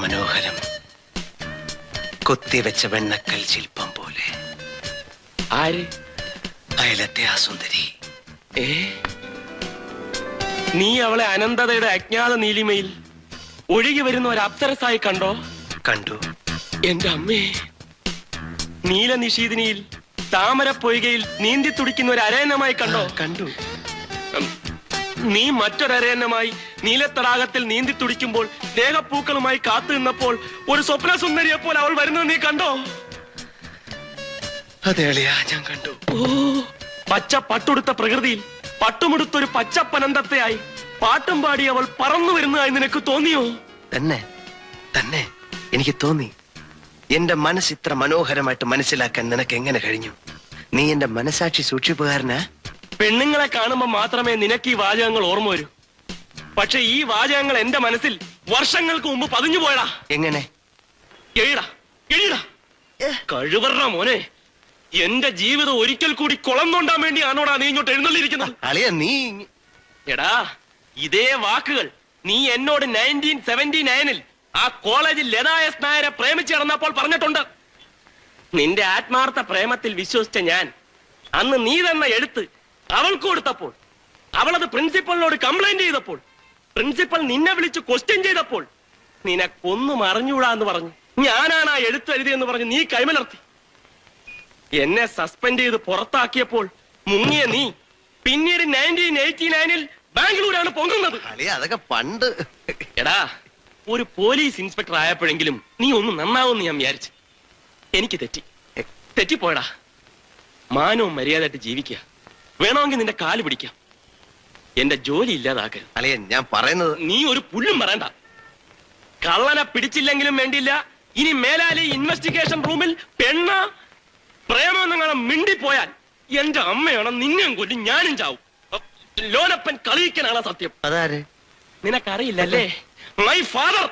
മനോഹരം, കൊത്തിവെച്ച വെണ്ണക്കൽ ശില്പം പോലെ. ആര്? അയലത്തെ ആ സുന്ദരി. നീ അവളെ അനന്തതയുടെ അജ്ഞാത നീലിമയിൽ ഒഴുകി വരുന്ന ഒരു അപ്സരസായി കണ്ടോ? കണ്ടു. എന്റെ അമ്മേ, നീലനിഷീദിനിയിൽ താമരപ്പൊയ്കയിൽ നീന്തി തുടിക്കുന്ന ഒരു അരയന്നമായി കണ്ടോ? കണ്ടു. നീ മറ്റൊരരയന്നമായി നീലത്തടാകത്തിൽ നീന്തി തുടിക്കുമ്പോൾ സ്നേഹപ്പൂക്കളുമായി കാത്തു നിന്നപ്പോൾ ഒരു സ്വപ്ന സുന്ദരിയെ പോലെ അവൾ വരുന്നത് നീ കണ്ടോ? അതെ അളിയാ, ഞാൻ കണ്ടു. ഓ, പച്ച പട്ടുടുത്ത പ്രകൃതിയിൽ പട്ടുമുടുത്തൊരു പച്ചപ്പനന്തത്തെയായി പാട്ടും പാടി അവൾ പറന്നു വരുന്നതായി നിനക്ക് തോന്നിയോ? തന്നെ തന്നെ എനിക്ക് തോന്നി. എന്റെ മനസ്സ് ഇത്ര മനോഹരമായിട്ട് മനസ്സിലാക്കാൻ നിനക്ക് എങ്ങനെ കഴിഞ്ഞു? നീ എന്റെ മനസാക്ഷി സൂക്ഷിപ്പുകാരനാ. പെണ്ണുങ്ങളെ കാണുമ്പോ മാത്രമേ നിനക്ക് ഈ വാചകങ്ങൾ ഓർമ്മ വരൂ. പക്ഷെ ഈ വാചകങ്ങൾ എന്റെ മനസ്സിൽ വർഷങ്ങൾക്ക് മുമ്പ് പതിഞ്ഞു പോയടാ. എങ്ങനെ? എഴുടാ എഴുടാ കഴിവറ മോനെ, എന്റെ ജീവിതം ഒരിക്കൽ കൂടി കുളം തോണ്ടാൻ വേണ്ടിയാണോടാ നീ ഇങ്ങോട്ട് എഴുന്നള്ളിയിരിക്കുന്നത്? അളിയ നീ എടാ, ഇതേ വാക്കുകൾ നീ എന്നോട് 1979-ൽ ആ കോളേജിൽ ലതാ എസ് നായരെ പ്രേമിച്ച് നടന്നപ്പോൾ പറഞ്ഞിട്ടുണ്ട്. നിന്റെ ആത്മാർത്ഥ പ്രേമത്തിൽ വിശ്വസിച്ച ഞാൻ അന്ന് നീ തന്നെ എടുത്ത് അവൾക്ക് കൊടുത്തപ്പോൾ, അവളത് പ്രിൻസിപ്പലിനോട് കംപ്ലൈന്റ് ചെയ്തപ്പോൾ, പ്രിൻസിപ്പൽ നിന്നെ വിളിച്ച് ക്വസ്റ്റ്യൻ ചെയ്തപ്പോൾ നിനക്കൊന്നും അറിഞ്ഞൂടാന്ന് പറഞ്ഞു. ഞാനാണ് ആ എഴുത്തെഴുതിയെന്ന് പറഞ്ഞ് നീ കൈമലർത്തി. എന്നെ സസ്പെൻഡ് ചെയ്ത് പുറത്താക്കിയപ്പോൾ മുങ്ങിയ നീ പിന്നീട് 1989-ൽ ബാംഗ്ലൂരാണ് പൊങ്ങുന്നത്. അതൊക്കെ പണ്ട്. എടാ, ഒരു പോലീസ് ഇൻസ്പെക്ടർ ആയപ്പോഴെങ്കിലും നീ ഒന്ന് നന്നാവുമെന്ന് ഞാൻ വിചാരിച്ചു. എനിക്ക് തെറ്റിപ്പോയടാ. മാനവും മര്യാദയായിട്ട് ജീവിക്കുക. വേണമെങ്കിൽ നിന്റെ കാല് പിടിക്കാം. എന്റെ ജോലി ഇല്ലാതാക്കരുത്. അളിയ, ഞാൻ പറയുന്നത്. നീ ഒരു പുല്ലും പറയണ്ട. കള്ളനെ പിടിച്ചില്ലെങ്കിലും വേണ്ടിയില്ല, ഇനി മേലാലി ഇൻവെസ്റ്റിഗേഷൻ റൂമിൽ പെണ്ണ പ്രേമെന്നങ്ങനെ മിണ്ടിപ്പോയാൽ എന്റെ അമ്മയാണ് നിന്നെയും കൊല്ലും, ഞാനും ചാവും. ലോനപ്പൻ കളിയിക്കനാണ് സത്യം. അതാര്? നിനക്കറിയില്ലല്ലേ? My father.